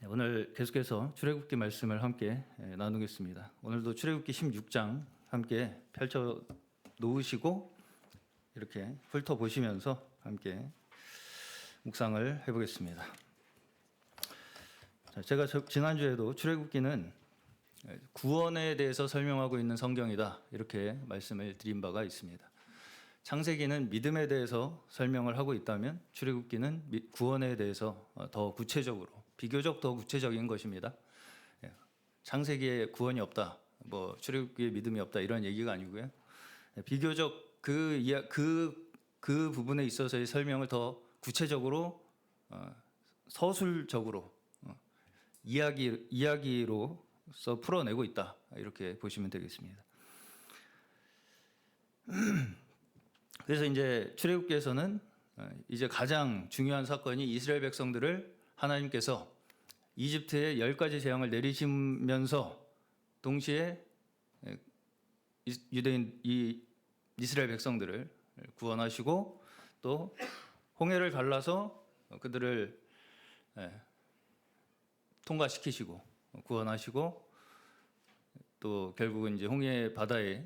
오늘 계속해서 출애굽기 말씀을 함께 나누겠습니다. 오늘도 출애굽기 16장 함께 펼쳐 놓으시고 이렇게 훑어보시면서 함께 묵상을 해보겠습니다. 제가 지난주에도 출애굽기는 구원에 대해서 설명하고 있는 성경이다 이렇게 말씀을 드린 바가 있습니다. 창세기는 믿음에 대해서 설명을 하고 있다면 출애굽기는 구원에 대해서 더 구체적으로 비교적 더 구체적인 것입니다. 창세기에 구원이 없다, 출애굽기에 믿음이 없다 이런 얘기가 아니고요. 비교적 그 부분에 있어서의 설명을 더 구체적으로 서술적으로 이야기로서 풀어내고 있다 이렇게 보시면 되겠습니다. 그래서 이제 출애굽기에서는 이제 가장 중요한 사건이 이스라엘 백성들을 하나님께서 이집트에 10가지 재앙을 내리시면서 동시에 유대인 이스라엘 백성들을 구원하시고 또 홍해를 갈라서 그들을 통과시키시고 구원하시고 또 결국은 이제 홍해 바다에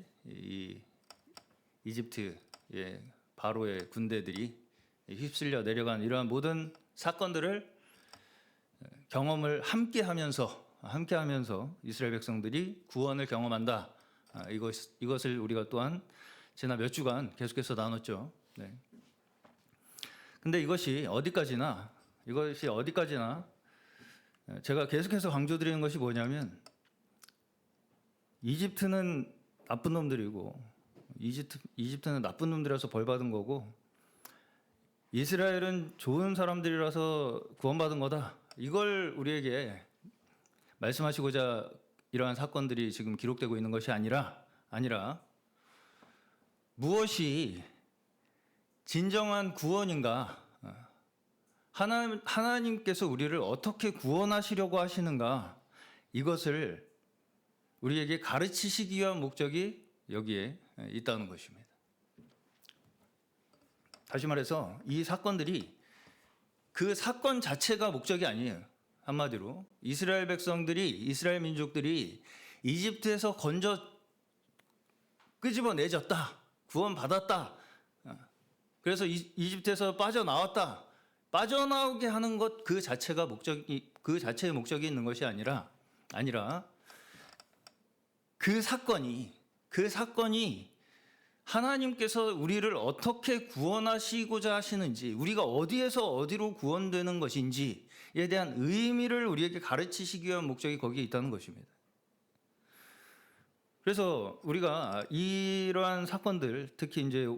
이집트의 바로의 군대들이 휩쓸려 내려간 이러한 모든 사건들을 경험을 함께 하면서 이스라엘 백성들이 구원을 경험한다. 이것을 우리가 또한 지난 몇 주간 계속해서 나눴죠. 네. 근데 이것이 어디까지나 제가 계속해서 강조드리는 것이 뭐냐면 이집트는 나쁜 놈들이고 이집트는 나쁜 놈들이라서 벌 받은 거고 이스라엘은 좋은 사람들이라서 구원받은 거다. 이걸 우리에게 말씀하시고자 이러한 사건들이 지금 기록되고 있는 것이 아니라 무엇이 진정한 구원인가? 하나님께서 우리를 어떻게 구원하시려고 하시는가? 이것을 우리에게 가르치시기 위한 목적이 여기에 있다는 것입니다. 다시 말해서 이 사건들이 그 사건 자체가 목적이 아니에요. 한마디로 이스라엘 민족들이 이집트에서 끄집어내졌다, 구원받았다. 그래서 이집트에서 빠져나오게 하는 것 그 자체의 목적이 있는 것이 아니라 그 사건이 하나님께서 우리를 어떻게 구원하시고자 하시는지, 우리가 어디에서 어디로 구원되는 것인지에 대한 의미를 우리에게 가르치시기 위한 목적이 거기에 있다는 것입니다. 그래서 우리가 이러한 사건들, 특히 이제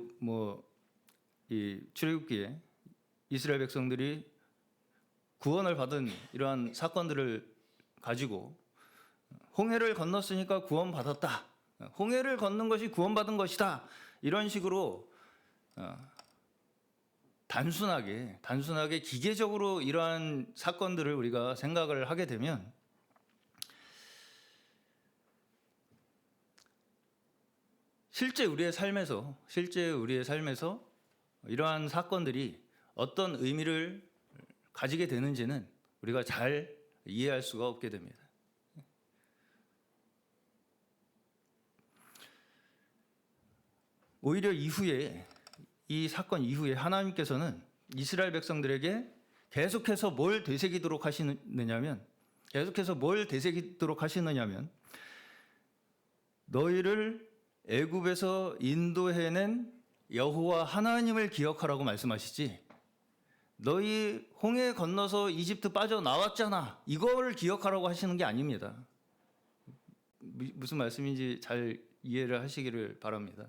이 출애굽기에 이스라엘 백성들이 구원을 받은 이러한 사건들을 가지고 홍해를 건넜으니까 구원받았다. 홍해를 걷는 것이 구원받은 것이다. 이런 식으로 단순하게 기계적으로 이러한 사건들을 우리가 생각을 하게 되면 실제 우리의 삶에서 이러한 사건들이 어떤 의미를 가지게 되는지는 우리가 잘 이해할 수가 없게 됩니다. 오히려 이 사건 이후에 하나님께서는 이스라엘 백성들에게 계속해서 뭘 되새기도록 하시느냐면 너희를 애굽에서 인도해낸 여호와 하나님을 기억하라고 말씀하시지, 너희 홍해 건너서 이집트 빠져나왔잖아, 이걸 기억하라고 하시는 게 아닙니다. 무슨 말씀인지 잘 이해를 하시기를 바랍니다.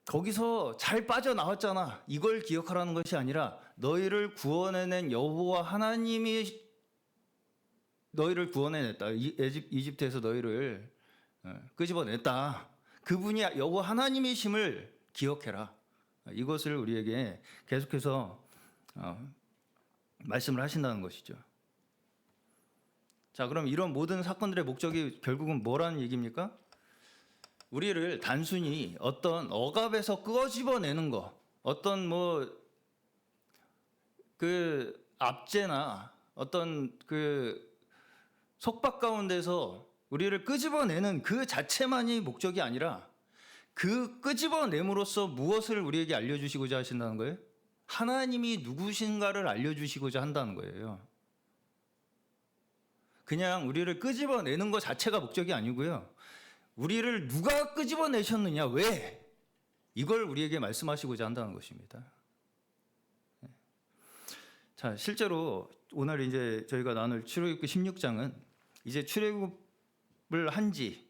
거기서 잘 빠져나왔잖아, 이걸 기억하라는 것이 아니라 너희를 구원해낸 여호와 하나님이 너희를 구원해냈다. 이집트에서 너희를 끄집어냈다. 그분이 여호와 하나님이심을 기억해라. 이것을 우리에게 계속해서 말씀을 하신다는 것이죠. 자, 그럼 이런 모든 사건들의 목적이 결국은 뭐라는 얘기입니까? 우리를 단순히 어떤 억압에서 끄집어내는 것, 어떤 압제나 어떤 그 속박 가운데서 우리를 끄집어내는 그 자체만이 목적이 아니라 그 끄집어냄으로써 무엇을 우리에게 알려주시고자 하신다는 거예요? 하나님이 누구신가를 알려주시고자 한다는 거예요. 그냥 우리를 끄집어내는 것 자체가 목적이 아니고요. 우리를 누가 끄집어내셨느냐, 왜? 이걸 우리에게 말씀하시고자 한다는 것입니다. 자, 실제로 오늘 이제 저희가 나눌 출애굽기 16장은 이제 출애굽을 한 지,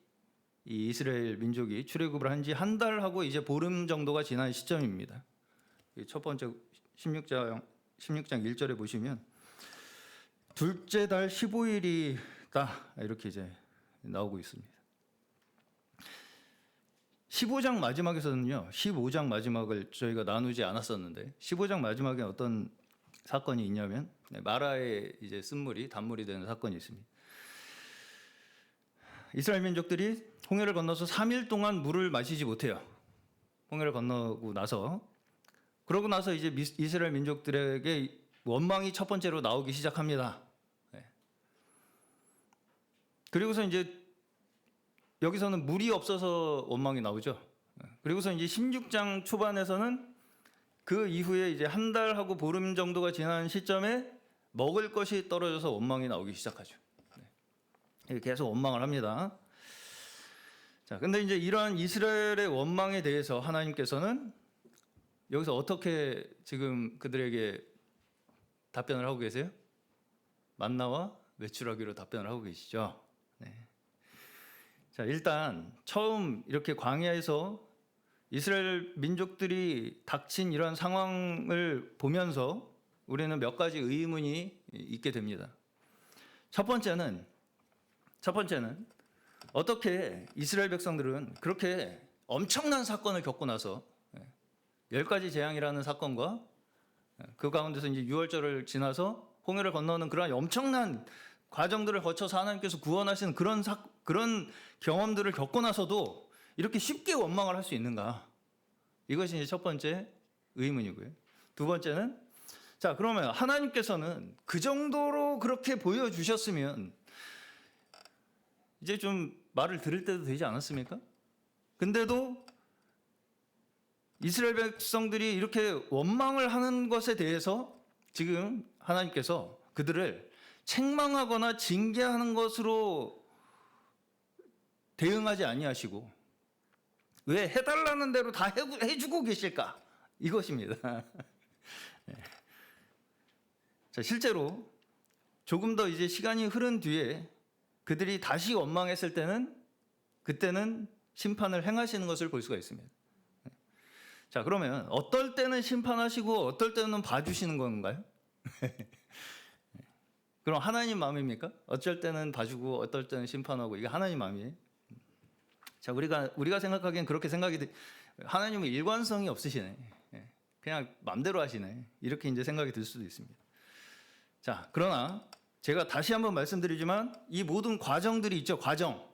이 이스라엘 민족이 출애굽을 한 지 한 달하고 이제 보름 정도가 지난 시점입니다. 첫 번째 16장 1절에 보시면 둘째 달 15일이다 이렇게 이제 나오고 있습니다. 15장 마지막에서는요, 15장 마지막을 저희가 나누지 않았었는데 15장 마지막에 어떤 사건이 있냐면 마라의 이제 쓴물이 단물이 되는 사건이 있습니다. 이스라엘 민족들이 홍해를 건너서 3일 동안 물을 마시지 못해요. 홍해를 건너고 나서, 그러고 나서 이제 이스라엘 민족들에게 원망이 첫 번째로 나오기 시작합니다. 그리고서 이제 여기서는 물이 없어서 원망이 나오죠. 그리고서 이제 16장 초반에서는 그 이후에 이제 한 달하고 보름 정도가 지난 시점에 먹을 것이 떨어져서 원망이 나오기 시작하죠. 계속 원망을 합니다. 자, 근데 이제 이러한 이스라엘의 원망에 대해서 하나님께서는 여기서 어떻게 지금 그들에게 답변을 하고 계세요? 만나와 외출하기로 답변을 하고 계시죠. 네. 자, 일단 처음 이렇게 광야에서 이스라엘 민족들이 닥친 이런 상황을 보면서 우리는 몇 가지 의문이 있게 됩니다. 첫 번째는 어떻게 이스라엘 백성들은 그렇게 엄청난 사건을 겪고 나서 10가지 재앙이라는 사건과 그 가운데서 이제 6월절을 지나서 홍해를 건너는 그런 엄청난 과정들을 거쳐서 하나님께서 구원하시는 그런 경험들을 겪고 나서도 이렇게 쉽게 원망을 할 수 있는가? 이것이 이제 첫 번째 의문이고요. 두 번째는, 자, 그러면 하나님께서는 그 정도로 그렇게 보여주셨으면 이제 좀 말을 들을 때도 되지 않았습니까? 근데도 이스라엘 백성들이 이렇게 원망을 하는 것에 대해서 지금 하나님께서 그들을 책망하거나 징계하는 것으로 대응하지 아니하시고 왜 해달라는 대로 다 해주고 계실까? 이것입니다. 자, 실제로 조금 더 이제 시간이 흐른 뒤에 그들이 다시 원망했을 때는 그때는 심판을 행하시는 것을 볼 수가 있습니다. 자, 그러면 어떨 때는 심판하시고 어떨 때는 봐주시는 건가요? 그럼 하나님 마음입니까? 어쩔 때는 봐주고 어떨 때는 심판하고 이게 하나님 마음이에요? 자, 우리가 생각하기엔 그렇게 하나님은 일관성이 없으시네. 그냥 마음대로 하시네. 이렇게 이제 생각이 들 수도 있습니다. 자, 그러나 제가 다시 한번 말씀드리지만 이 모든 과정들이 있죠. 과정.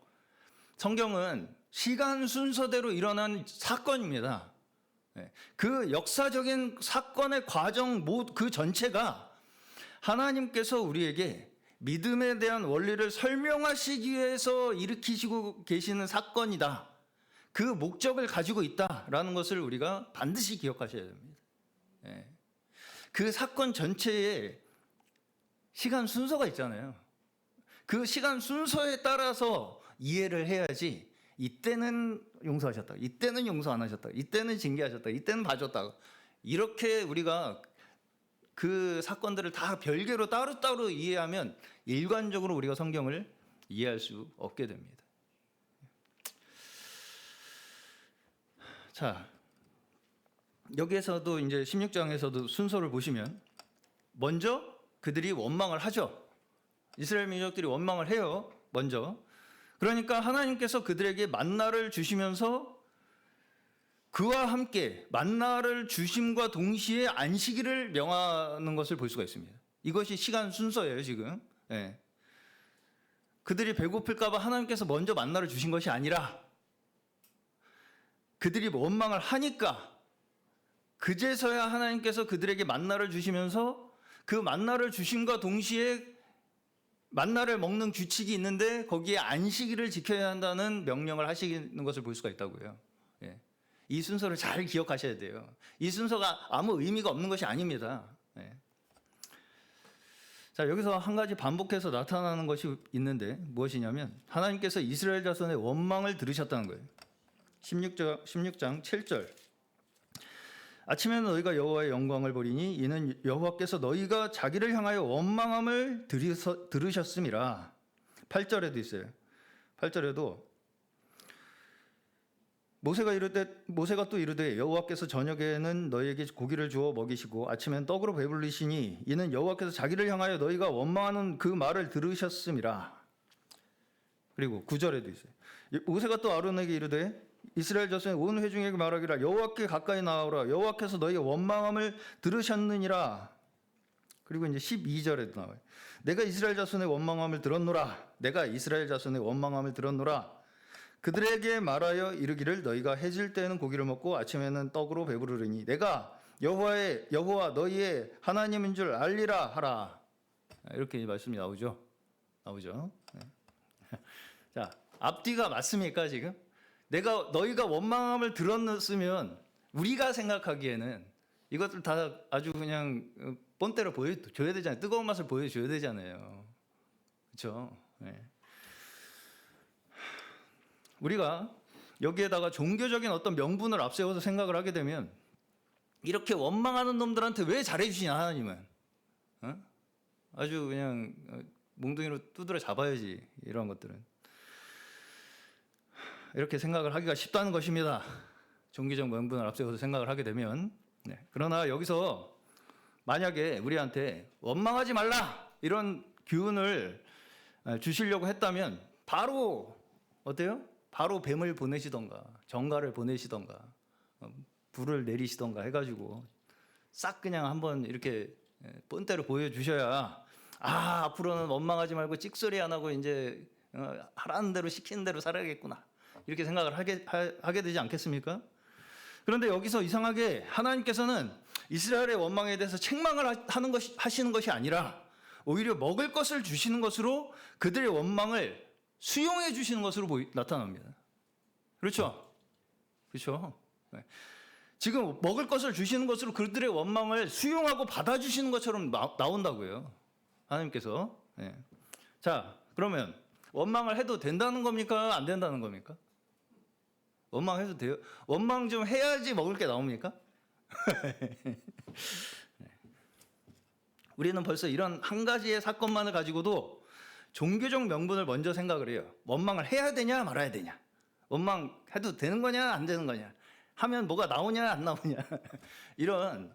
성경은 시간 순서대로 일어난 사건입니다. 그 역사적인 사건의 과정 그 전체가 하나님께서 우리에게 믿음에 대한 원리를 설명하시기 위해서 일으키시고 계시는 사건이다. 그 목적을 가지고 있다라는 것을 우리가 반드시 기억하셔야 됩니다. 그 사건 전체에 시간 순서가 있잖아요. 그 시간 순서에 따라서 이해를 해야지 이때는 용서하셨다, 이때는 용서 안 하셨다, 이때는 징계하셨다, 이때는 봐줬다. 이렇게 우리가 그 사건들을 다 별개로 따로따로 이해하면 일관적으로 우리가 성경을 이해할 수 없게 됩니다. 자, 여기에서도 이제 16장에서도 순서를 보시면 먼저 그들이 원망을 하죠. 이스라엘 민족들이 원망을 해요. 먼저. 그러니까 하나님께서 그들에게 만나를 주시면서 그와 함께 만나를 주심과 동시에 안식일을 명하는 것을 볼 수가 있습니다. 이것이 시간 순서예요, 지금. 그들이 배고플까 봐 하나님께서 먼저 만나를 주신 것이 아니라 그들이 원망을 하니까 그제서야 하나님께서 그들에게 만나를 주시면서 그 만나를 주심과 동시에 만나를 먹는 규칙이 있는데 거기에 안식일을 지켜야 한다는 명령을 하시는 것을 볼 수가 있다고요. 예. 이 순서를 잘 기억하셔야 돼요. 이 순서가 아무 의미가 없는 것이 아닙니다. 예. 자, 여기서 한 가지 반복해서 나타나는 것이 있는데 무엇이냐면 하나님께서 이스라엘 자손의 원망을 들으셨다는 거예요. 16장 7절. 아침에는 너희가 여호와의 영광을 보리니 이는 여호와께서 너희가 자기를 향하여 원망함을 들으셨음이라. 8절에도 있어요. 8절에도 모세가 또 이르되 여호와께서 저녁에는 너희에게 고기를 주어 먹이시고 아침엔 떡으로 배불리시니 이는 여호와께서 자기를 향하여 너희가 원망하는 그 말을 들으셨음이라. 그리고 9절에도 있어요. 모세가 또 아론에게 이르되 이스라엘 자손의 온 회중에게 말하기를 여호와께 가까이 나아오라. 여호와께서 너희의 원망함을 들으셨느니라. 그리고 이제 12절에도 나와요. 내가 이스라엘 자손의 원망함을 들었노라. 내가 이스라엘 자손의 원망함을 들었노라. 그들에게 말하여 이르기를 너희가 해질 때에는 고기를 먹고 아침에는 떡으로 배부르리니 내가 여호와 너희의 하나님인 줄 알리라 하라. 이렇게 말씀이 나오죠. 자, 앞뒤가 맞습니까 지금? 너희가 원망함을 들었으면 우리가 생각하기에는 이것들 다 아주 그냥 본때로 보여줘야 되잖아요. 뜨거운 맛을 보여줘야 되잖아요. 그렇죠? 네. 우리가 여기에다가 종교적인 어떤 명분을 앞세워서 생각을 하게 되면 이렇게 원망하는 놈들한테 왜 잘해주시냐 하나님은. 아주 그냥 몽둥이로 두드려 잡아야지 이런 것들은. 이렇게 생각을 하기가 쉽다는 것입니다. 종교적 명분을 앞세워서 생각을 하게 되면. 네. 그러나 여기서 만약에 우리한테 원망하지 말라 이런 교훈을 주시려고 했다면 바로 어때요? 바로 뱀을 보내시던가 정갈을 보내시던가 불을 내리시던가 해가지고 싹 그냥 한번 이렇게 본때로 보여주셔야 앞으로는 원망하지 말고 찍소리 안 하고 이제 하라는 대로 시키는 대로 살아야겠구나 이렇게 생각을 하게 되지 않겠습니까? 그런데 여기서 이상하게 하나님께서는 이스라엘의 원망에 대해서 책망을 하시는 것이 아니라 오히려 먹을 것을 주시는 것으로 그들의 원망을 수용해 주시는 것으로 나타납니다. 그렇죠? 그렇죠? 네. 지금 먹을 것을 주시는 것으로 그들의 원망을 수용하고 받아주시는 것처럼 나온다고요. 하나님께서. 네. 자, 그러면 원망을 해도 된다는 겁니까? 안 된다는 겁니까? 원망해도 돼요? 원망 좀 해야지 먹을 게 나옵니까? 우리는 벌써 이런 한 가지의 사건만을 가지고도 종교적 명분을 먼저 생각을 해요. 원망을 해야 되냐 말아야 되냐. 원망해도 되는 거냐 안 되는 거냐. 하면 뭐가 나오냐 안 나오냐. 이런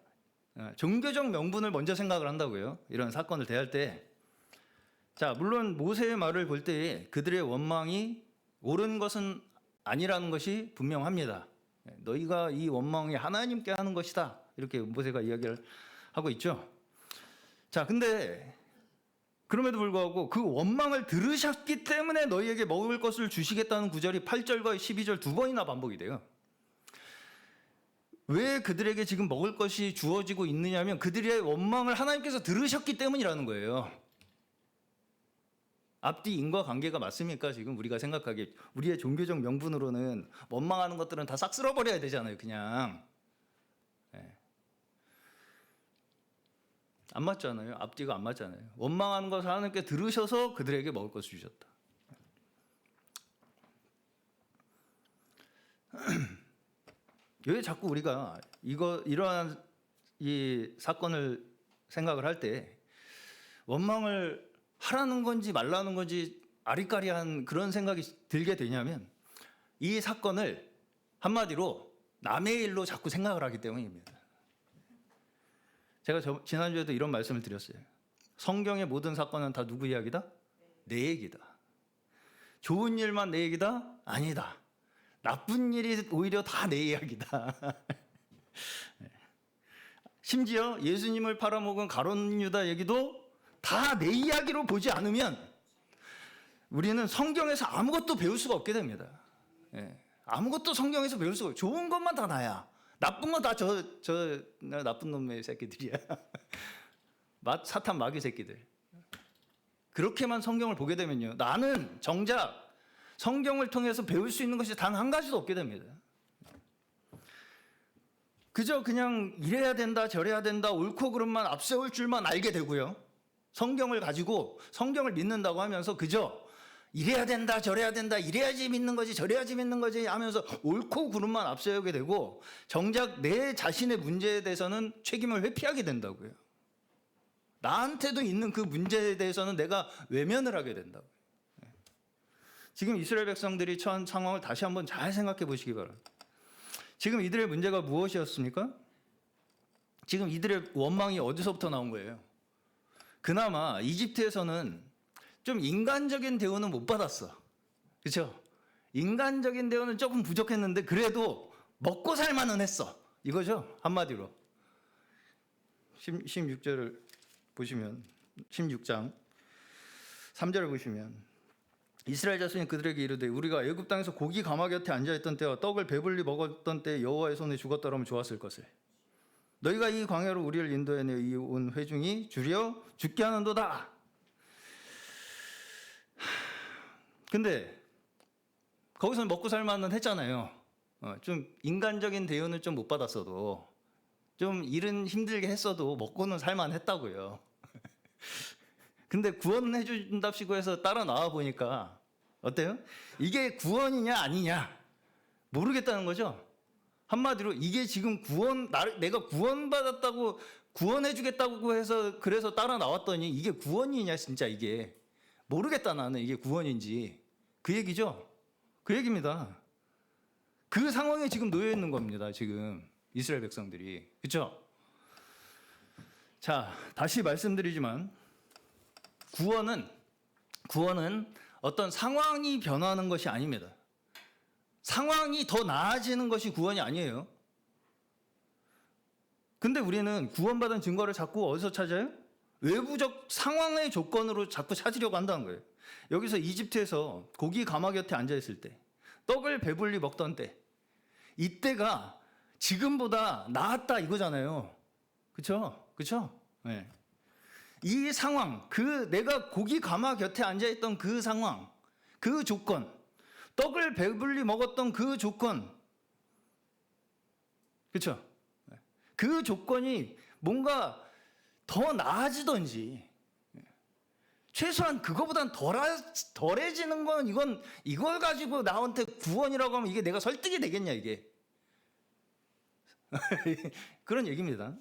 종교적 명분을 먼저 생각을 한다고요. 이런 사건을 대할 때. 자, 물론 모세의 말을 볼 때 그들의 원망이 옳은 것은 아니라는 것이 분명합니다. 너희가 이 원망이 하나님께 하는 것이다. 이렇게 모세가 이야기를 하고 있죠. 자, 근데 그럼에도 불구하고 그 원망을 들으셨기 때문에 너희에게 먹을 것을 주시겠다는 구절이 8절과 12절 두 번이나 반복이 돼요. 왜 그들에게 지금 먹을 것이 주어지고 있느냐면 그들의 원망을 하나님께서 들으셨기 때문이라는 거예요. 앞뒤 인과관계가 맞습니까? 지금 우리가 생각하기에 우리의 종교적 명분으로는 원망하는 것들은 다 싹 쓸어버려야 되잖아요. 그냥. 네. 안 맞잖아요. 앞뒤가 안 맞잖아요. 원망하는 것을 하나님께 들으셔서 그들에게 먹을 것을 주셨다. 왜 자꾸 우리가 이러한 이 사건을 생각을 할 때 원망을 하라는 건지 말라는 건지 아리까리한 그런 생각이 들게 되냐면 이 사건을 한마디로 남의 일로 자꾸 생각을 하기 때문입니다. 제가 지난주에도 이런 말씀을 드렸어요. 성경의 모든 사건은 다 누구 이야기다? 내 얘기다. 좋은 일만 내 얘기다? 아니다. 나쁜 일이 오히려 다 내 이야기다. 심지어 예수님을 팔아먹은 가룟 유다 얘기도 다 내 이야기로 보지 않으면 우리는 성경에서 아무것도 배울 수가 없게 됩니다. 아무것도 성경에서 배울 수가 없어요. 좋은 것만 다 나야. 나쁜 건 다 저 나쁜 놈의 새끼들이야. 사탄 마귀 새끼들. 그렇게만 성경을 보게 되면요, 나는 정작 성경을 통해서 배울 수 있는 것이 단 한 가지도 없게 됩니다. 그저 그냥 이래야 된다 저래야 된다 옳고 그름만 앞세울 줄만 알게 되고요, 성경을 가지고 성경을 믿는다고 하면서 그저 이래야 된다 저래야 된다 이래야지 믿는 거지 저래야지 믿는 거지 하면서 옳고 그름만 앞세우게 되고, 정작 내 자신의 문제에 대해서는 책임을 회피하게 된다고요. 나한테도 있는 그 문제에 대해서는 내가 외면을 하게 된다고요. 지금 이스라엘 백성들이 처한 상황을 다시 한번 잘 생각해 보시기 바랍니다. 지금 이들의 문제가 무엇이었습니까? 지금 이들의 원망이 어디서부터 나온 거예요? 그나마 이집트에서는 좀 인간적인 대우는 못 받았어. 그렇죠? 인간적인 대우는 조금 부족했는데 그래도 먹고 살만은 했어. 이거죠? 한마디로. 16절을 보시면, 16장 3절을 보시면, 이스라엘 자손이 그들에게 이르되 우리가 애굽 땅에서 고기 가마 곁에 앉아있던 때와 떡을 배불리 먹었던 때 여호와의 손에 죽었더라면 좋았을 것을. 너희가 이 광야로 우리를 인도해 온 회중이 주려 죽게 하는도다. 근데 거기서는 먹고 살만은 했잖아요. 좀 인간적인 대우는 좀 못 받았어도, 좀 일은 힘들게 했어도 먹고는 살만 했다고요. 근데 구원해 준답시고 해서 따라 나와 보니까 어때요? 이게 구원이냐 아니냐 모르겠다는 거죠. 한마디로 이게 지금 내가 구원받았다고 구원해 주겠다고 해서 그래서 따라 나왔더니 이게 구원이냐 진짜 이게 모르겠다 나는 이게 구원인지, 그 얘기죠. 그 얘기입니다. 그 상황에 지금 놓여 있는 겁니다. 지금 이스라엘 백성들이. 그렇죠? 자, 다시 말씀드리지만 구원은 어떤 상황이 변하는 것이 아닙니다. 상황이 더 나아지는 것이 구원이 아니에요. 근데 우리는 구원받은 증거를 자꾸 어디서 찾아요? 외부적 상황의 조건으로 자꾸 찾으려고 한다는 거예요. 여기서 이집트에서 고기 가마 곁에 앉아있을 때, 떡을 배불리 먹던 때, 이때가 지금보다 나았다 이거잖아요. 그렇죠? 그렇죠? 네. 이 상황, 내가 고기 가마 곁에 앉아있던 그 상황, 그 조건, 떡을 배불리 먹었던 그 조건, 그렇죠? 그 조건이 뭔가 더 나아지던지, 최소한 그거보단 덜해지는 건 이걸 가지고 나한테 구원이라고 하면 이게 내가 설득이 되겠냐 이게. 그런 얘기입니다.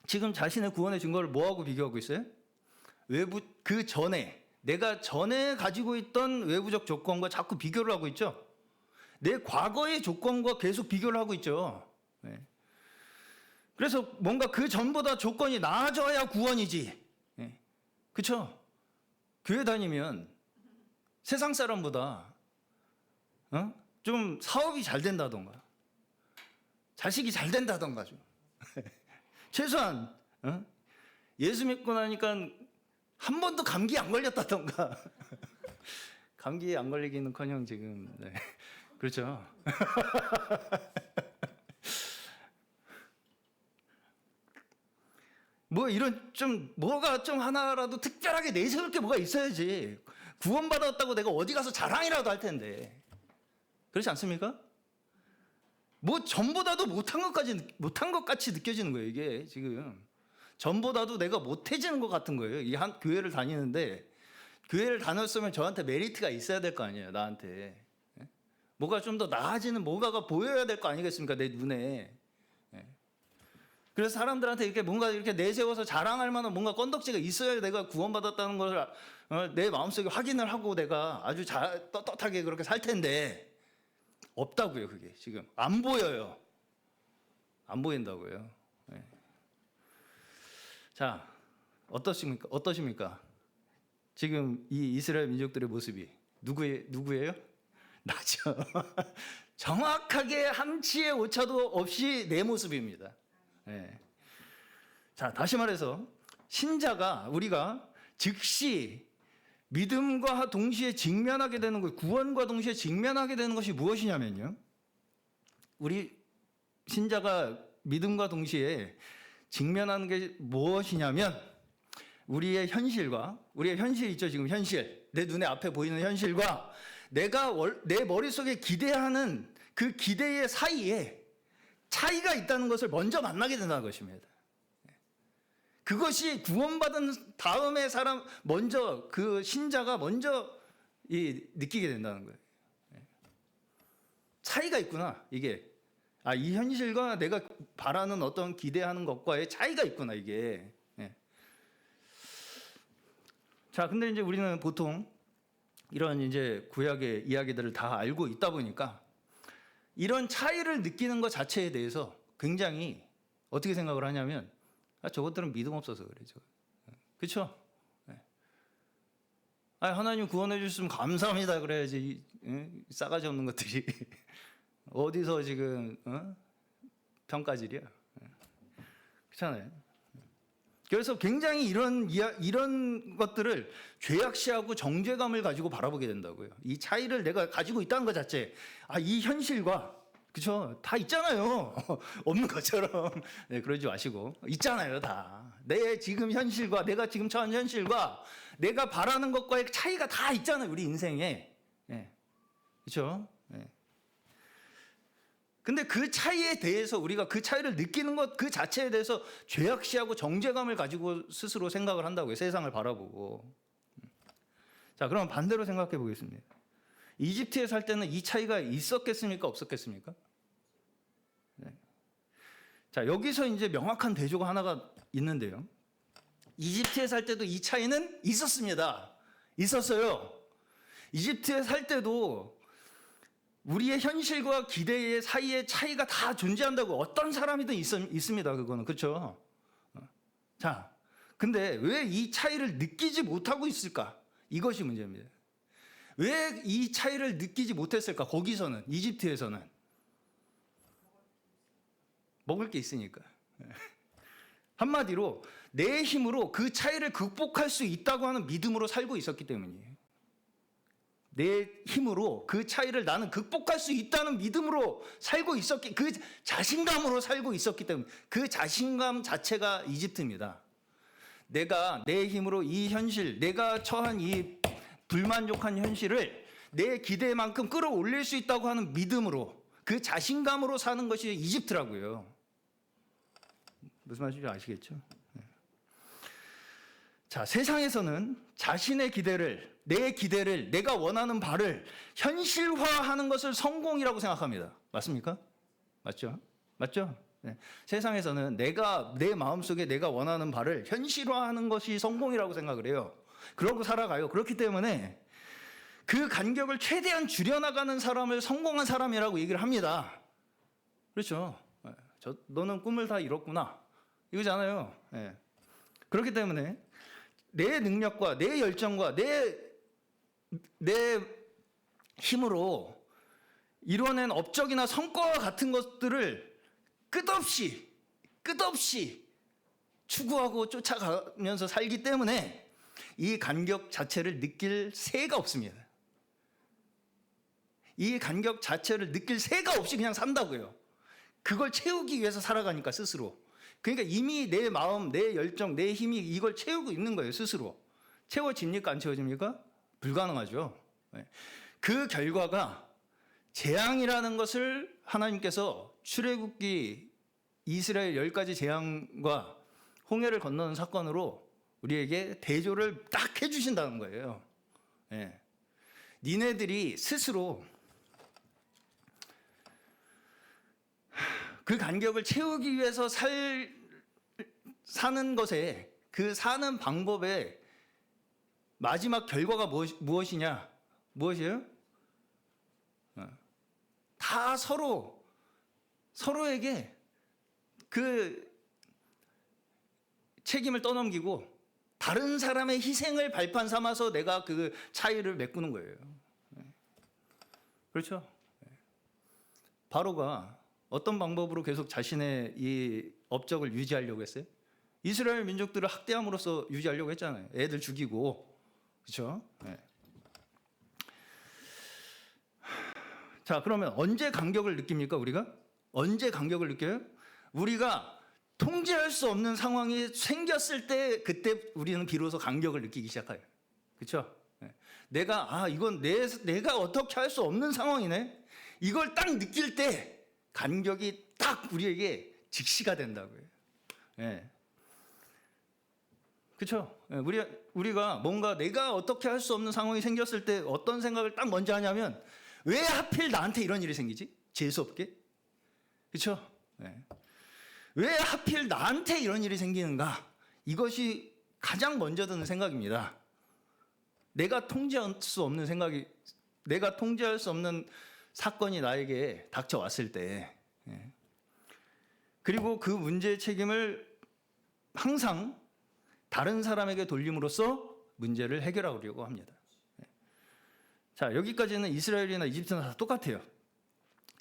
지금 자신의 구원의 증거를 뭐하고 비교하고 있어요? 내가 전에 가지고 있던 외부적 조건과 자꾸 비교를 하고 있죠. 내 과거의 조건과 계속 비교를 하고 있죠. 그래서 뭔가 그 전보다 조건이 나아져야 구원이지. 그렇죠? 교회 다니면 세상 사람보다 좀 사업이 잘 된다던가 자식이 잘 된다던가 좀 최소한 예수 믿고 나니까 한 번도 감기 안 걸렸다던가 감기에 안 걸리기는커녕 지금 그렇죠. 뭐 이런 뭐가 좀 하나라도 특별하게 내세울 게 뭐가 있어야지. 구원받았다고 내가 어디 가서 자랑이라도 할 텐데. 그렇지 않습니까? 뭐 전보다도 못한 것 같이 느껴지는 거예요. 이게 지금 전보다도 내가 못해지는 것 같은 거예요. 이 한 교회를 다니는데, 교회를 다녔으면 저한테 메리트가 있어야 될 거 아니에요. 나한테 뭐가 좀 더 나아지는 뭐가가 보여야 될 거 아니겠습니까? 내 눈에. 그래서 사람들한테 이렇게 뭔가 이렇게 내세워서 자랑할 만한 뭔가 건덕지가 있어야 내가 구원받았다는 것을 내 마음속에 확인을 하고 내가 아주 떳떳하게 그렇게 살 텐데 없다고요. 그게 지금 안 보여요. 안 보인다고요. 자, 어떠십니까? 지금 이 이스라엘 민족들의 모습이 누구예요? 나죠. 정확하게 한치의 오차도 없이 내 모습입니다. 자, 다시 말해서 신자가 우리가 즉시 믿음과 동시에 직면하게 되는 것, 구원과 동시에 직면하게 되는 것이 무엇이냐면요, 우리 신자가 믿음과 동시에 직면하는 게 무엇이냐면 우리의 현실 있죠. 지금 현실, 내 눈에 앞에 보이는 현실과 내가 내 머릿속에 기대하는 그 기대의 사이에 차이가 있다는 것을 먼저 만나게 된다는 것입니다. 그것이 구원받은 다음에 그 신자가 먼저 느끼게 된다는 거예요. 차이가 있구나, 이게. 이 현실과 내가 바라는 어떤 기대하는 것과의 차이가 있구나, 이게. 자, 근데 이제 우리는 보통 이런 이제 구약의 이야기들을 다 알고 있다 보니까 이런 차이를 느끼는 것 자체에 대해서 굉장히 어떻게 생각을 하냐면 저것들은 믿음 없어서 그래죠. 그렇죠? 하나님 구원해 주셨으면 감사합니다 그래야지. 싸가지 없는 것들이 어디서 지금 평가질이야. 그렇잖아요. 그래서 굉장히 이런 것들을 죄악시하고 정죄감을 가지고 바라보게 된다고요. 이 차이를 내가 가지고 있다는 것 자체, 이 현실과, 그렇죠? 다 있잖아요. 없는 것처럼. 네, 그러지 마시고 있잖아요, 다. 내 지금 현실과 내가 지금 처한 현실과 내가 바라는 것과의 차이가 다 있잖아요, 우리 인생에. 네. 그렇죠? 네. 근데 그 차이에 대해서 우리가 그 차이를 느끼는 것 그 자체에 대해서 죄악시하고 정죄감을 가지고 스스로 생각을 한다고요. 세상을 바라보고. 자, 그럼 반대로 생각해 보겠습니다. 이집트에 살 때는 이 차이가 있었겠습니까? 없었겠습니까? 네. 자, 여기서 이제 명확한 대조가 하나가 있는데요. 이집트에 살 때도 이 차이는 있었습니다. 있었어요. 이집트에 살 때도 우리의 현실과 기대의 사이에 차이가 다 존재한다고. 어떤 사람이든 있습니다. 그거는. 그렇죠? 자, 근데 왜 이 차이를 느끼지 못하고 있을까? 이것이 문제입니다. 왜 이 차이를 느끼지 못했을까? 거기서는, 이집트에서는 먹을 게 있으니까. 한마디로 내 힘으로 그 차이를 극복할 수 있다고 하는 믿음으로 살고 있었기 때문이에요. 내 힘으로 그 차이를 나는 극복할 수 있다는 믿음으로 그 자신감으로 살고 있었기 때문에, 그 자신감 자체가 이집트입니다. 내가 내 힘으로 이 현실, 내가 처한 이 불만족한 현실을 내 기대만큼 끌어올릴 수 있다고 하는 믿음으로, 그 자신감으로 사는 것이 이집트라고요. 무슨 말인지 아시겠죠? 자, 세상에서는 자신의 기대를, 내 기대를, 내가 원하는 바를 현실화하는 것을 성공이라고 생각합니다. 맞습니까? 맞죠? 맞죠? 네. 세상에서는 내 마음속에 내가 원하는 바를 현실화하는 것이 성공이라고 생각을 해요. 그러고 살아가요. 그렇기 때문에 그 간격을 최대한 줄여나가는 사람을 성공한 사람이라고 얘기를 합니다. 그렇죠? 너는 꿈을 다 이뤘구나. 이거잖아요. 네. 그렇기 때문에 내 능력과 내 열정과 내 힘으로 이뤄낸 업적이나 성과와 같은 것들을 끝없이 추구하고 쫓아가면서 살기 때문에 이 간격 자체를 느낄 새가 없습니다. 이 간격 자체를 느낄 새가 없이 그냥 산다고요. 그걸 채우기 위해서 살아가니까, 스스로. 그러니까 이미 내 마음, 내 열정, 내 힘이 이걸 채우고 있는 거예요, 스스로. 채워집니까? 안 채워집니까? 불가능하죠. 그 결과가 재앙이라는 것을 하나님께서 출애굽기 이스라엘 10가지 재앙과 홍해를 건너는 사건으로 우리에게 대조를 딱 해주신다는 거예요. 니네들이 스스로 그 간격을 채우기 위해서 사는 것에, 그 사는 방법의 마지막 결과가 무엇이냐? 무엇이에요? 다 서로에게 그 책임을 떠넘기고 다른 사람의 희생을 발판 삼아서 내가 그 차이를 메꾸는 거예요. 그렇죠? 바로가 어떤 방법으로 계속 자신의 이 업적을 유지하려고 했어요? 이스라엘 민족들을 학대함으로써 유지하려고 했잖아요. 애들 죽이고. 그렇죠? 자, 그러면 언제 간격을 느낍니까, 우리가? 언제 간격을 느껴요? 우리가 통제할 수 없는 상황이 생겼을 때 그때 우리는 비로소 간격을 느끼기 시작해요. 그렇죠? 이건 내가 어떻게 할 수 없는 상황이네. 이걸 딱 느낄 때 간격이 딱 우리에게 직시가 된다고요. 그렇죠? 우리가 뭔가 내가 어떻게 할 수 없는 상황이 생겼을 때 어떤 생각을 딱 먼저 하냐면 왜 하필 나한테 이런 일이 생기지? 재수 없게. 그렇죠? 왜 하필 나한테 이런 일이 생기는가? 이것이 가장 먼저 드는 생각입니다. 내가 통제할 수 없는 사건이 나에게 닥쳐왔을 때, 그리고 그 문제의 책임을 항상 다른 사람에게 돌림으로써 문제를 해결하려고 합니다. 자, 여기까지는 이스라엘이나 이집트나 다 똑같아요.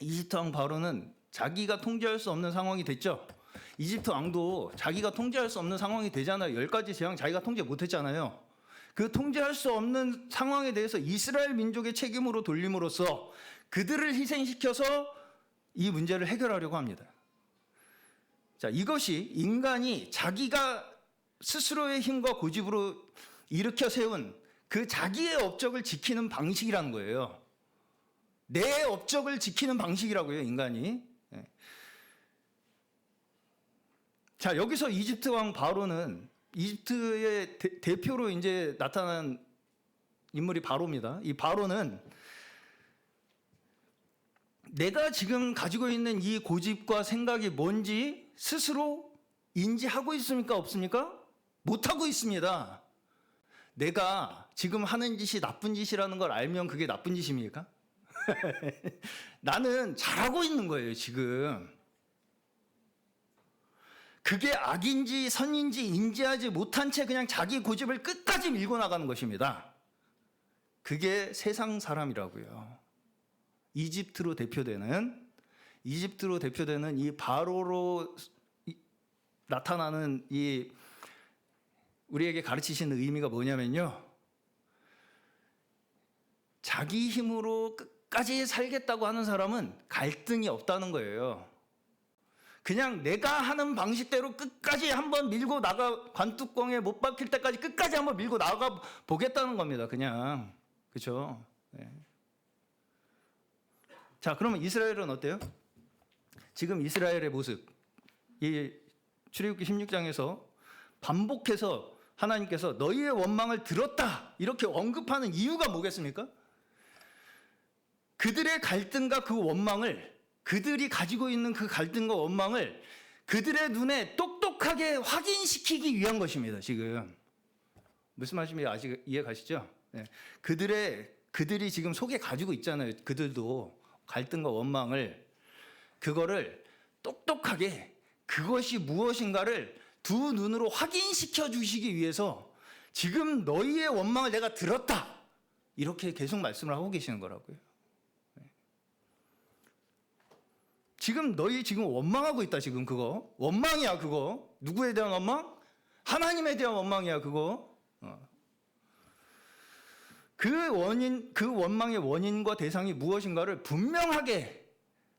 이집트 왕 바로는 자기가 통제할 수 없는 상황이 됐죠. 이집트 왕도 자기가 통제할 수 없는 상황이 되잖아요. 10가지 재앙 자기가 통제 못했잖아요. 그 통제할 수 없는 상황에 대해서 이스라엘 민족의 책임으로 돌림으로써 그들을 희생시켜서 이 문제를 해결하려고 합니다. 자, 이것이 인간이 자기가 스스로의 힘과 고집으로 일으켜 세운 그 자기의 업적을 지키는 방식이라는 거예요. 내 업적을 지키는 방식이라고요, 인간이. 자, 여기서 이집트 왕 바로는 이집트의 대표로 이제 나타난 인물이 바로입니다. 이 바로는 내가 지금 가지고 있는 이 고집과 생각이 뭔지 스스로 인지하고 있습니까? 없습니까? 못하고 있습니다. 내가 지금 하는 짓이 나쁜 짓이라는 걸 알면 그게 나쁜 짓입니까? 나는 잘하고 있는 거예요, 지금. 그게 악인지 선인지 인지하지 못한 채 그냥 자기 고집을 끝까지 밀고 나가는 것입니다. 그게 세상 사람이라고요. 이집트로 대표되는 이 바로로 나타나는 이 우리에게 가르치시는 의미가 뭐냐면요. 자기 힘으로 끝까지 살겠다고 하는 사람은 갈등이 없다는 거예요. 그냥 내가 하는 방식대로 끝까지 한번 밀고 나가, 관뚜껑에 못 박힐 때까지 끝까지 한번 밀고 나가 보겠다는 겁니다. 그냥. 그렇죠? 자, 그러면 이스라엘은 어때요? 지금 이스라엘의 모습. 이 출애굽기 16장에서 반복해서 하나님께서 너희의 원망을 들었다 이렇게 언급하는 이유가 뭐겠습니까? 그들의 갈등과 그 원망을, 그들이 가지고 있는 그 갈등과 원망을 그들의 눈에 똑똑하게 확인시키기 위한 것입니다. 지금 무슨 말씀인지 아직 이해 가시죠? 그들이 지금 속에 가지고 있잖아요. 그들도 갈등과 원망을, 그거를 똑똑하게 그것이 무엇인가를 두 눈으로 확인시켜 주시기 위해서 지금 너희의 원망을 내가 들었다 이렇게 계속 말씀을 하고 계시는 거라고요. 지금 너희 지금 원망하고 있다. 지금 그거 원망이야. 그거 누구에 대한 원망? 하나님에 대한 원망이야. 그거 그 원망의 원인과 대상이 무엇인가를 분명하게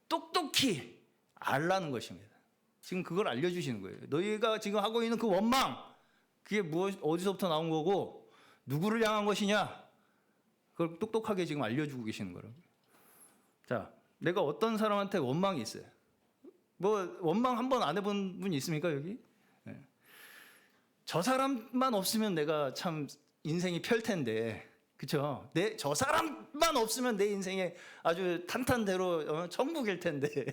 똑똑히 알라는 것입니다. 지금 그걸 알려주시는 거예요. 너희가 지금 하고 있는 그 원망, 그게 어디서부터 나온 거고 누구를 향한 것이냐, 그걸 똑똑하게 지금 알려주고 계시는 거라고요. 자, 내가 어떤 사람한테 원망이 있어요. 뭐 원망 한 번 안 해본 분 있습니까 여기? 저 사람만 없으면 내가 참 인생이 펼 텐데, 그렇죠? 저 사람만 없으면 내 인생에 아주 탄탄대로 천국일 텐데.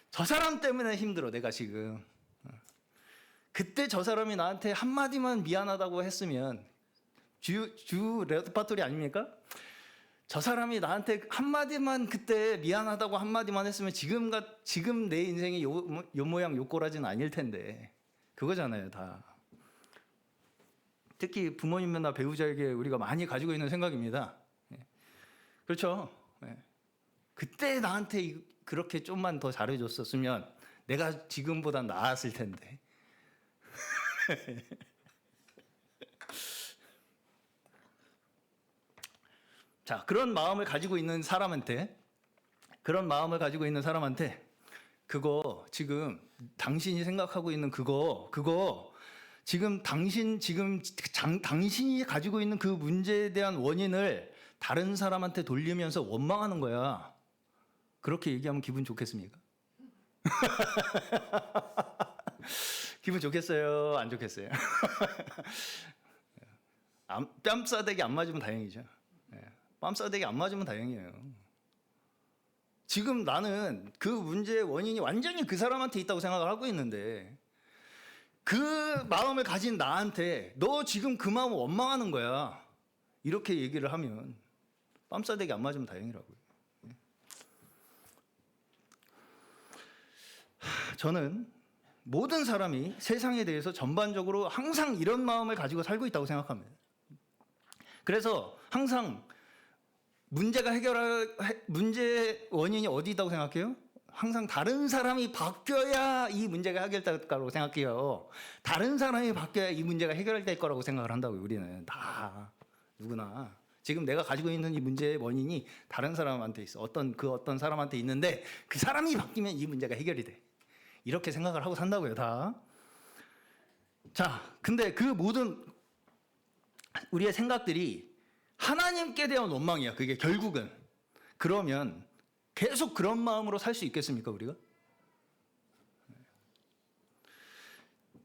저 사람 때문에 힘들어 내가 지금. 그때 저 사람이 나한테 한마디만 미안하다고 했으면 주 레퍼토리 아닙니까? 저 사람이 나한테 한마디만 그때 미안하다고 한마디만 했으면 지금 내 인생이 요 모양 요 꼬라지는 아닐 텐데. 그거잖아요 다. 특히 부모님이나 배우자에게 우리가 많이 가지고 있는 생각입니다. 그렇죠? 그때 나한테 그렇게 좀만 더 잘해줬었으면 내가 지금보다 나았을 텐데. 자, 그런 마음을 가지고 있는 사람한테 그거 지금 당신이 생각하고 있는 그거 지금 당신이 가지고 있는 그 문제에 대한 원인을 다른 사람한테 돌리면서 원망하는 거야. 그렇게 얘기하면 기분 좋겠습니까? 기분 좋겠어요? 안 좋겠어요? 뺨싸대기 안 맞으면 다행이죠. 뺨싸대기 안 맞으면 다행이에요. 지금 나는 그 문제의 원인이 완전히 그 사람한테 있다고 생각을 하고 있는데 그 마음을 가진 나한테 너 지금 그 마음 원망하는 거야. 이렇게 얘기를 하면 뺨싸대기 안 맞으면 다행이라고요. 저는 모든 사람이 세상에 대해서 전반적으로 항상 이런 마음을 가지고 살고 있다고 생각합니다. 그래서 항상 문제의 원인이 어디 있다고 생각해요? 항상 다른 사람이 바뀌어야 이 문제가 해결될 거라고 생각해요. 다른 사람이 바뀌어야 이 문제가 해결될 거라고 생각을 한다고요. 우리는 다 누구나 지금 내가 가지고 있는 이 문제의 원인이 다른 사람한테 있어. 어떤 사람한테 있는데 그 사람이 바뀌면 이 문제가 해결이 돼. 이렇게 생각을 하고 산다고요, 다. 자, 근데 그 모든 우리의 생각들이 하나님께 대한 원망이야. 그게 결국은. 그러면 계속 그런 마음으로 살 수 있겠습니까, 우리가?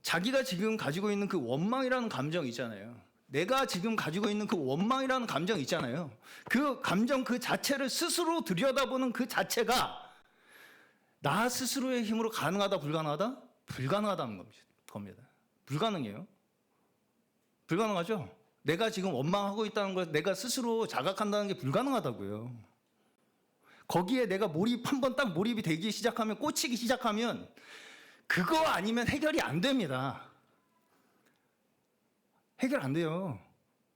자기가 지금 가지고 있는 그 원망이라는 감정 있잖아요. 내가 지금 가지고 있는 그 원망이라는 감정 있잖아요. 그 감정 그 자체를 스스로 들여다보는 그 자체가 나 스스로의 힘으로 가능하다, 불가능하다? 불가능하다는 겁니다. 불가능해요. 불가능하죠? 내가 지금 원망하고 있다는 걸 내가 스스로 자각한다는 게 불가능하다고요. 거기에 내가 한번 딱 몰입이 되기 시작하면, 꽂히기 시작하면 그거 아니면 해결이 안 됩니다. 해결 안 돼요.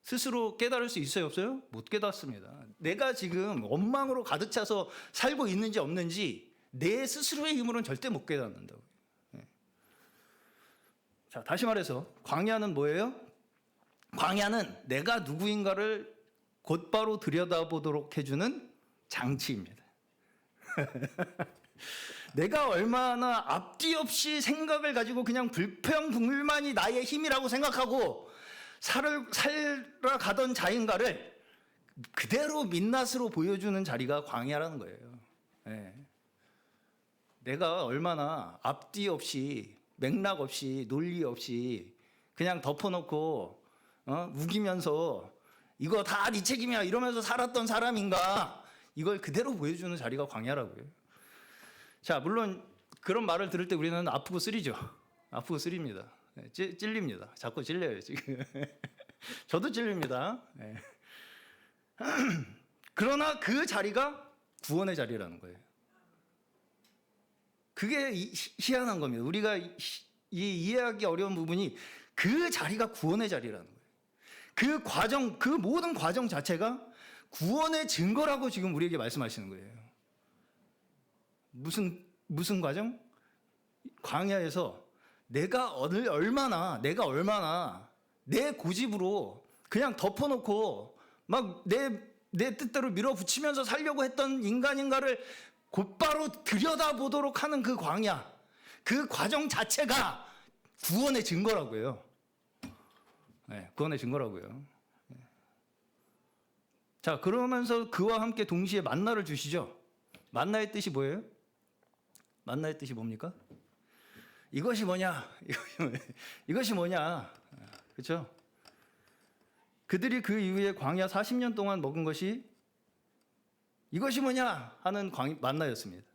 스스로 깨달을 수 있어요, 없어요? 못 깨닫습니다. 내가 지금 원망으로 가득 차서 살고 있는지 없는지 내 스스로의 힘으로는 절대 못 깨닫는다고요. 자, 다시 말해서 광야는 뭐예요? 광야는 내가 누구인가를 곧바로 들여다보도록 해주는 장치입니다. 내가 얼마나 앞뒤 없이 생각을 가지고 그냥 불평불만이 나의 힘이라고 생각하고 살아가던 자인가를 그대로 민낯으로 보여주는 자리가 광야라는 거예요. 내가 얼마나 앞뒤 없이 맥락 없이 논리 없이 그냥 덮어놓고 우기면서 이거 다 네 책임이야 이러면서 살았던 사람인가, 이걸 그대로 보여주는 자리가 광야라고요. 자, 물론 그런 말을 들을 때 우리는 아프고 쓰리죠. 아프고 쓰립니다. 찔립니다. 자꾸 찔려요 지금. 저도 찔립니다. 그러나 그 자리가 구원의 자리라는 거예요. 그게 희한한 겁니다. 우리가 이해하기 어려운 부분이 그 자리가 구원의 자리라는 거예요. 그 과정, 그 모든 과정 자체가 구원의 증거라고 지금 우리에게 말씀하시는 거예요. 무슨 과정? 광야에서 내가 얼마나 내 고집으로 그냥 덮어놓고 막 내 뜻대로 밀어붙이면서 살려고 했던 인간인가를 곧바로 들여다보도록 하는 그 광야, 그 과정 자체가 구원의 증거라고요. 구원의 증거라고요. 자, 그러면서 그와 함께 동시에 만나를 주시죠. 만나의 뜻이 뭐예요? 만나의 뜻이 뭡니까? 이것이 뭐냐? 이것이 뭐냐? 그렇죠? 그들이 그 이후에 광야 40년 동안 먹은 것이 이것이 뭐냐 하는 만나였습니다.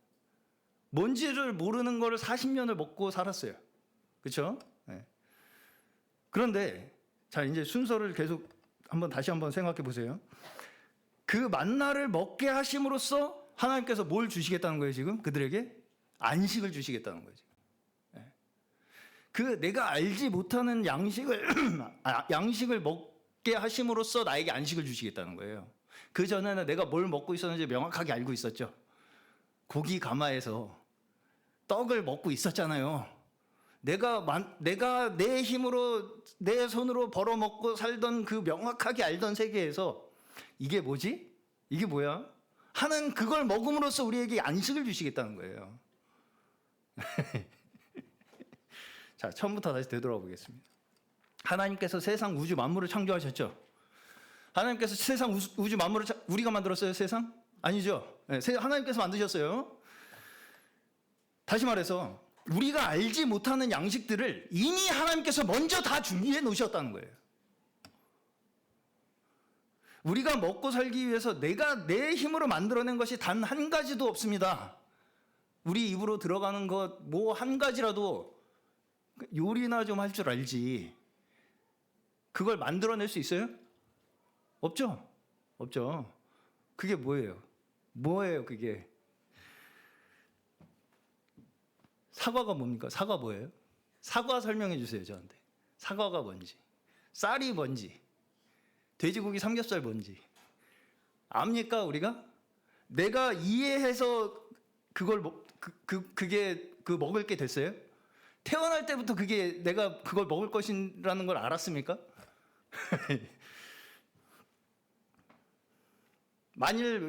뭔지를 모르는 거를 40년을 먹고 살았어요. 그렇죠? 그런데 자, 이제 순서를 계속 다시 한번 생각해 보세요. 그 만나를 먹게 하심으로써 하나님께서 뭘 주시겠다는 거예요, 지금? 그들에게 안식을 주시겠다는 거예요. 그 내가 알지 못하는 양식을 먹게 하심으로써 나에게 안식을 주시겠다는 거예요. 그 전에는 내가 뭘 먹고 있었는지 명확하게 알고 있었죠. 고기 가마에서 떡을 먹고 있었잖아요. 내가 내 힘으로 내 손으로 벌어먹고 살던 그 명확하게 알던 세계에서 이게 뭐지? 이게 뭐야? 하는 그걸 먹음으로써 우리에게 안식을 주시겠다는 거예요. 자, 처음부터 다시 되돌아 보겠습니다. 하나님께서 세상 우주 만물을 창조하셨죠. 하나님께서 세상 우주 만물을 우리가 만들었어요, 세상? 아니죠. 네, 하나님께서 만드셨어요. 다시 말해서 우리가 알지 못하는 양식들을 이미 하나님께서 먼저 다 준비해 놓으셨다는 거예요. 우리가 먹고 살기 위해서 내가 내 힘으로 만들어낸 것이 단 한 가지도 없습니다. 우리 입으로 들어가는 것 뭐 한 가지라도 요리나 좀 할 줄 알지. 그걸 만들어낼 수 있어요? 없죠? 없죠. 그게 뭐예요? 뭐예요, 그게? 사과가 뭡니까? 사과 뭐예요? 사과 설명해 주세요, 저한테. 사과가 뭔지. 쌀이 뭔지. 돼지고기 삼겹살 뭔지. 압니까, 우리가? 내가 이해해서 그걸 그게 먹을 게 됐어요? 태어날 때부터 그게 내가 그걸 먹을 것이라는 걸 알았습니까? 만일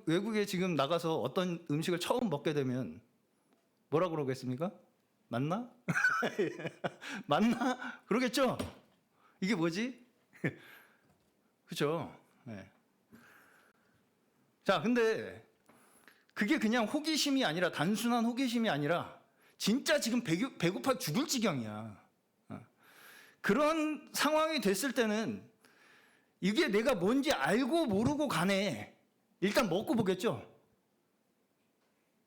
외국에 지금 나가서 어떤 음식을 처음 먹게 되면 뭐라 그러겠습니까? 맞나? 맞나? 그러겠죠? 이게 뭐지? 그렇죠? 네. 자, 근데 그게 그냥 호기심이 아니라 단순한 호기심이 아니라 진짜 지금 배고파 죽을 지경이야. 그런 상황이 됐을 때는 이게 내가 뭔지 알고 모르고 간에 일단 먹고 보겠죠?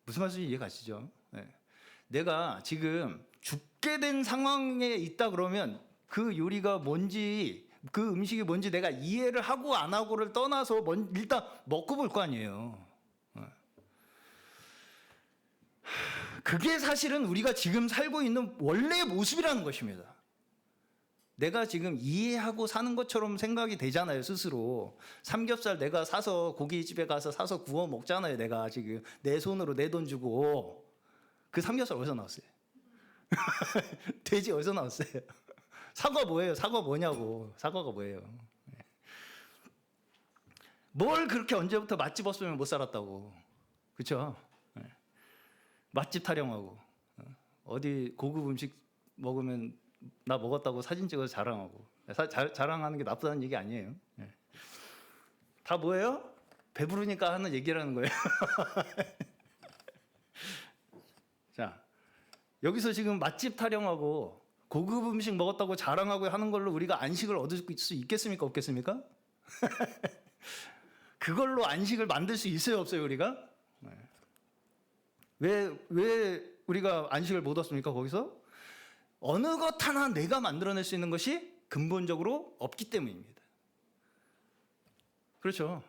무슨 말씀인지 이해가시죠? 네. 내가 지금 죽게 된 상황에 있다 그러면 그 요리가 뭔지 그 음식이 뭔지 내가 이해를 하고 안 하고를 떠나서 일단 먹고 볼 거 아니에요. 그게 사실은 우리가 지금 살고 있는 원래의 모습이라는 것입니다. 내가 지금 이해하고 사는 것처럼 생각이 되잖아요, 스스로. 삼겹살 내가 사서 고깃집에 가서 사서 구워 먹잖아요, 내가 지금. 내 손으로 내 돈 주고. 그 삼겹살 어디서 나왔어요? 돼지 어디서 나왔어요? 사과 뭐예요? 사과 뭐냐고. 사과가 뭐예요? 뭘 그렇게 언제부터 맛집 없으면 못 살았다고. 그렇죠? 맛집 타령하고 어디 고급 음식 먹으면 나 먹었다고 사진 찍어서 자랑하고. 자랑하는 게 나쁘다는 얘기 아니에요. 다 뭐예요? 배부르니까 하는 얘기라는 거예요. 자, 여기서 지금 맛집 타령하고 고급 음식 먹었다고 자랑하고 하는 걸로 우리가 안식을 얻을 수 있겠습니까? 없겠습니까? 그걸로 안식을 만들 수 있어요? 없어요? 우리가? 왜 우리가 안식을 못 얻습니까? 거기서? 어느 것 하나 내가 만들어낼 수 있는 것이 근본적으로 없기 때문입니다. 그렇죠?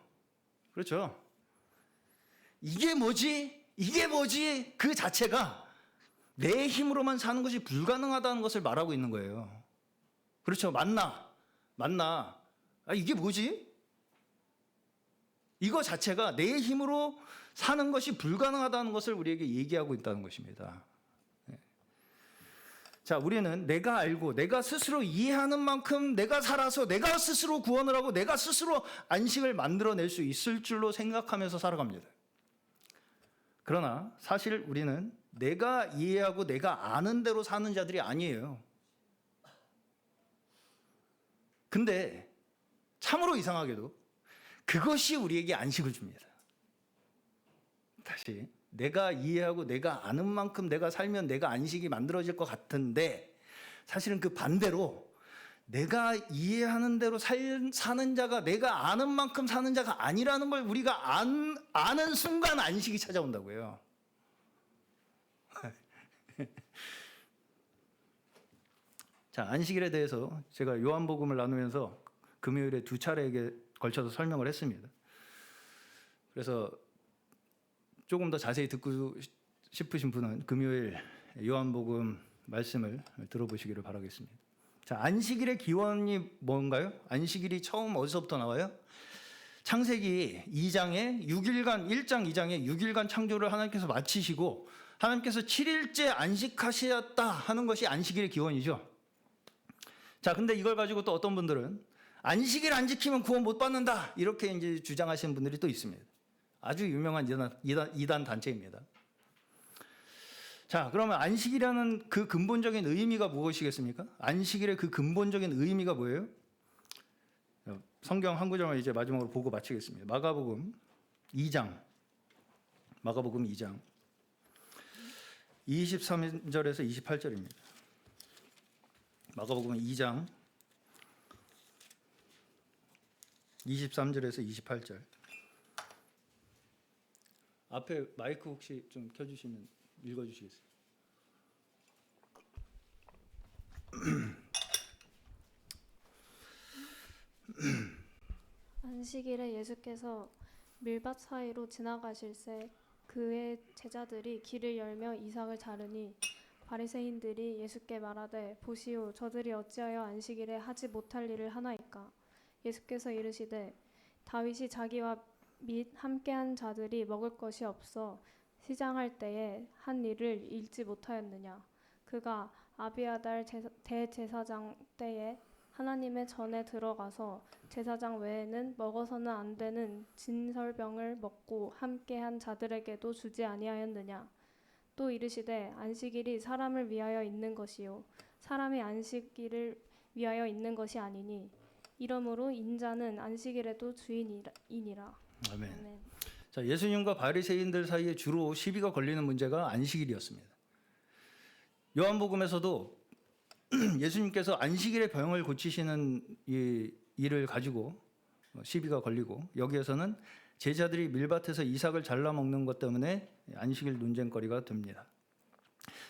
그렇죠? 이게 뭐지? 이게 뭐지? 그 자체가 내 힘으로만 사는 것이 불가능하다는 것을 말하고 있는 거예요. 그렇죠? 맞나? 이게 뭐지? 이거 자체가 내 힘으로 사는 것이 불가능하다는 것을 우리에게 얘기하고 있다는 것입니다. 자, 우리는 내가 알고 내가 스스로 이해하는 만큼 내가 살아서 내가 스스로 구원을 하고 내가 스스로 안식을 만들어낼 수 있을 줄로 생각하면서 살아갑니다. 그러나 사실 우리는 내가 이해하고 내가 아는 대로 사는 자들이 아니에요. 근데 참으로 이상하게도 그것이 우리에게 안식을 줍니다. 다시 내가 이해하고 내가 아는 만큼 내가 살면 내가 안식이 만들어질 것 같은데 사실은 그 반대로 내가 이해하는 대로 사는 자가 내가 아는 만큼 사는 자가 아니라는 걸 우리가 아는 순간 안식이 찾아온다고요. 자, 안식일에 대해서 제가 요한복음을 나누면서 금요일에 2차례에 걸쳐서 설명을 했습니다. 그래서 조금 더 자세히 듣고 싶으신 분은 금요일 요한복음 말씀을 들어보시기를 바라겠습니다. 자, 안식일의 기원이 뭔가요? 안식일이 처음 어디서부터 나와요? 창세기 2장에 6일간 1장 2장에 6일간 창조를 하나님께서 마치시고 하나님께서 7일째 안식하셨다 하는 것이 안식일의 기원이죠. 자, 근데 이걸 가지고 또 어떤 분들은 안식일 안 지키면 구원 못 받는다 이렇게 이제 주장하시는 분들이 또 있습니다. 아주 유명한 이단 단체입니다. 자, 그러면 안식이라는 그 근본적인 의미가 무엇이겠습니까? 안식일의 그 근본적인 의미가 뭐예요? 성경 한 구절만 이제 마지막으로 보고 마치겠습니다. 마가복음 2장 23절에서 28절입니다. 마가복음 2장 23절에서 28절. 앞에 마이크 혹시 좀 켜주시면 읽어주시겠어요? 안식일에 예수께서 밀밭 사이로 지나가실새 그의 제자들이 길을 열며 이삭을 자르니 바리새인들이 예수께 말하되 보시오 저들이 어찌하여 안식일에 하지 못할 일을 하나이까. 예수께서 이르시되 다윗이 자기와 및 함께한 자들이 먹을 것이 없어 시장할 때에 한 일을 잊지 못하였느냐. 그가 아비아달 대제사장 때에 하나님의 전에 들어가서 제사장 외에는 먹어서는 안 되는 진설병을 먹고 함께한 자들에게도 주지 아니하였느냐. 또 이르시되 안식일이 사람을 위하여 있는 것이요 사람이 안식일을 위하여 있는 것이 아니니 이러므로 인자는 안식일에도 주인이니라. 아멘. 아멘. 자, 예수님과 바리새인들 사이에 주로 시비가 걸리는 문제가 안식일이었습니다. 요한복음에서도 예수님께서 안식일의 병을 고치시는 이 일을 가지고 시비가 걸리고, 여기에서는 제자들이 밀밭에서 이삭을 잘라 먹는 것 때문에 안식일 논쟁거리가 됩니다.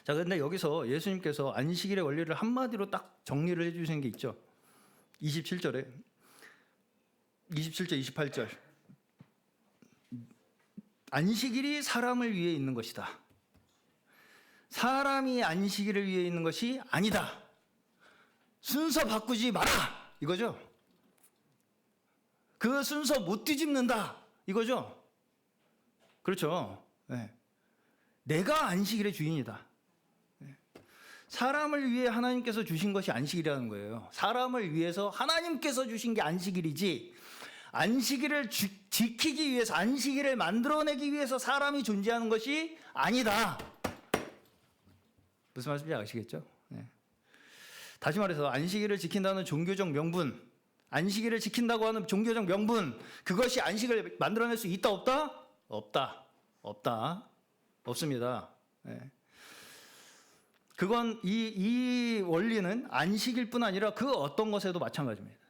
자, 그런데 여기서 예수님께서 안식일의 원리를 한마디로 딱 정리를 해주신 게 있죠. 27절, 28절. 안식일이 사람을 위해 있는 것이다. 사람이 안식일을 위해 있는 것이 아니다. 순서 바꾸지 마라. 이거죠. 그 순서 못 뒤집는다. 이거죠. 그렇죠. 네. 내가 안식일의 주인이다. 네. 사람을 위해 하나님께서 주신 것이 안식일이라는 거예요. 사람을 위해서 하나님께서 주신 게 안식일이지, 안식일을 지키기 위해서, 안식일을 만들어내기 위해서 사람이 존재하는 것이 아니다. 무슨 말씀인지 아시겠죠? 네. 다시 말해서 안식일을 지킨다는 종교적 명분, 안식일을 지킨다고 하는 종교적 명분, 그것이 안식을 만들어낼 수 있다 없다? 없다. 없습니다. 네. 그건 이 원리는 안식일뿐 아니라 그 어떤 것에도 마찬가지입니다.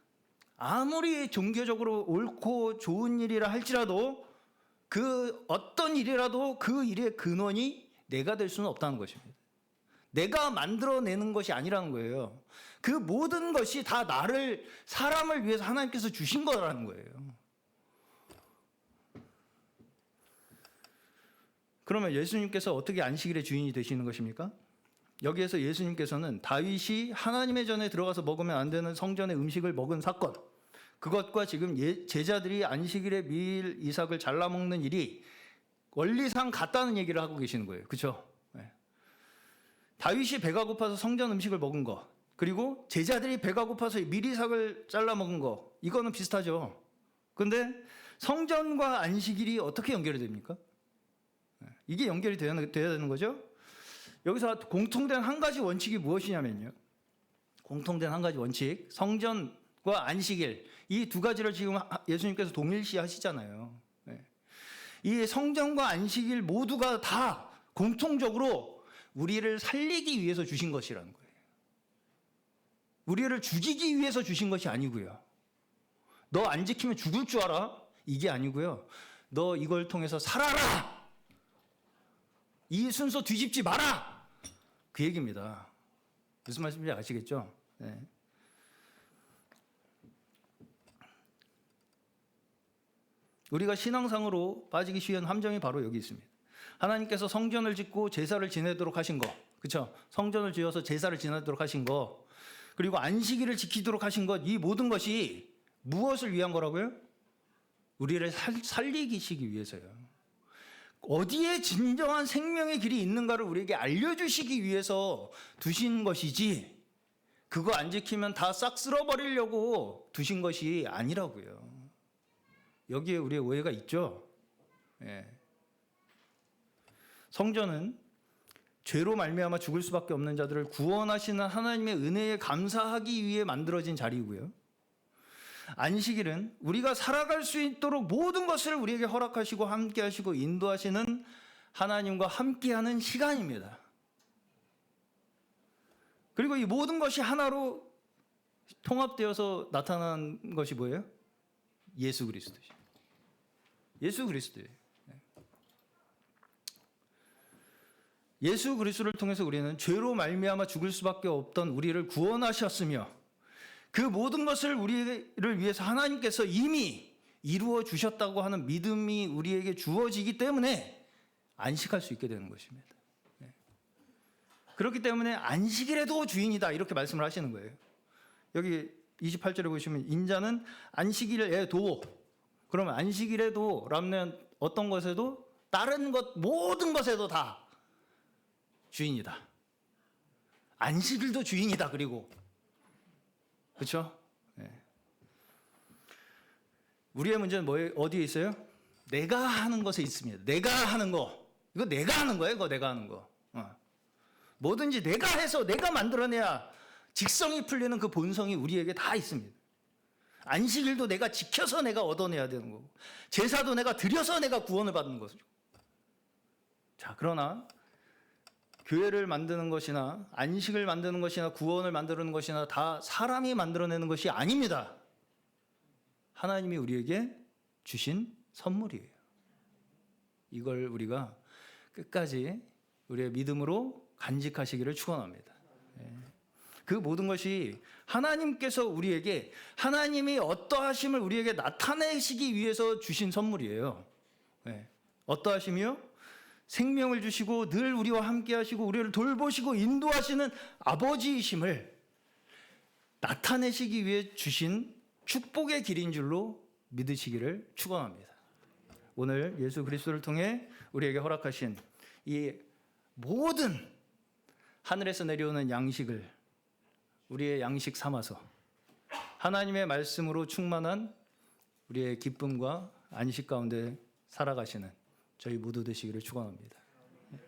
아무리 종교적으로 옳고 좋은 일이라 할지라도 그 어떤 일이라도 그 일의 근원이 내가 될 수는 없다는 것입니다. 내가 만들어내는 것이 아니라는 거예요. 그 모든 것이 다 나를, 사람을 위해서 하나님께서 주신 거라는 거예요. 그러면 예수님께서 어떻게 안식일의 주인이 되시는 것입니까? 여기에서 예수님께서는 다윗이 하나님의 전에 들어가서 먹으면 안 되는 성전의 음식을 먹은 사건, 그것과 지금 제자들이 안식일에 밀 이삭을 잘라 먹는 일이 원리상 같다는 얘기를 하고 계시는 거예요. 그렇죠? 다윗이 배가 고파서 성전 음식을 먹은 거, 그리고 제자들이 배가 고파서 밀이삭을 잘라 먹은 거, 이거는 비슷하죠. 그런데 성전과 안식일이 어떻게 연결이 됩니까? 이게 연결이 돼야 되는 거죠. 여기서 공통된 한 가지 원칙이 무엇이냐면요, 공통된 한 가지 원칙, 성전과 안식일, 이 두 가지를 지금 예수님께서 동일시 하시잖아요. 이 성전과 안식일 모두가 다 공통적으로 우리를 살리기 위해서 주신 것이라는 거예요. 우리를 죽이기 위해서 주신 것이 아니고요. 너 안 지키면 죽을 줄 알아? 이게 아니고요. 너 이걸 통해서 살아라! 이 순서 뒤집지 마라! 그 얘기입니다. 무슨 말씀인지 아시겠죠? 네. 우리가 신앙상으로 빠지기 쉬운 함정이 바로 여기 있습니다. 하나님께서 성전을 짓고 제사를 지내도록 하신 거, 그렇죠? 성전을 지어서 제사를 지내도록 하신 거, 그리고 안식일을 지키도록 하신 것, 이 모든 것이 무엇을 위한 거라고요? 우리를 살리시기 위해서요. 어디에 진정한 생명의 길이 있는가를 우리에게 알려주시기 위해서 두신 것이지, 그거 안 지키면 다 싹 쓸어버리려고 두신 것이 아니라고요. 여기에 우리의 오해가 있죠. 예. 성전은 죄로 말미암아 죽을 수밖에 없는 자들을 구원하시는 하나님의 은혜에 감사하기 위해 만들어진 자리이고요. 안식일은 우리가 살아갈 수 있도록 모든 것을 우리에게 허락하시고 함께하시고 인도하시는 하나님과 함께하는 시간입니다. 그리고 이 모든 것이 하나로 통합되어서 나타난 것이 뭐예요? 예수 그리스도죠. 예수 그리스도예요. 예수 그리스도를 통해서 우리는 죄로 말미암아 죽을 수밖에 없던 우리를 구원하셨으며 그 모든 것을 우리를 위해서 하나님께서 이미 이루어 주셨다고 하는 믿음이 우리에게 주어지기 때문에 안식할 수 있게 되는 것입니다. 그렇기 때문에 안식일에도 주인이다 이렇게 말씀을 하시는 거예요. 여기 28절에 보시면 인자는 안식일에도, 그러면 안식일에도 라면 어떤 것에도 다른 것 모든 것에도 다 주인이다. 안식일도 주인이다. 그리고 그렇죠? 네. 우리의 문제는 어디에 있어요? 내가 하는 것에 있습니다. 내가 하는 거. 이거 내가 하는 거예요. 이거 내가 하는 거. 뭐든지 내가 해서 내가 만들어내야 직성이 풀리는 그 본성이 우리에게 다 있습니다. 안식일도 내가 지켜서 내가 얻어내야 되는 거고 제사도 내가 드려서 내가 구원을 받는 거죠. 자, 그러나 교회를 만드는 것이나 안식을 만드는 것이나 구원을 만드는 것이나 다 사람이 만들어내는 것이 아닙니다. 하나님이 우리에게 주신 선물이에요. 이걸 우리가 끝까지 우리의 믿음으로 간직하시기를 축원합니다. 그 모든 것이 하나님께서 우리에게 하나님이 어떠하심을 우리에게 나타내시기 위해서 주신 선물이에요. 어떠하심이요? 생명을 주시고 늘 우리와 함께 하시고 우리를 돌보시고 인도하시는 아버지이심을 나타내시기 위해 주신 축복의 길인 줄로 믿으시기를 축원합니다. 오늘 예수 그리스도를 통해 우리에게 허락하신 이 모든 하늘에서 내려오는 양식을 우리의 양식 삼아서 하나님의 말씀으로 충만한 우리의 기쁨과 안식 가운데 살아가시는 저희 모두 되시기를 축원합니다.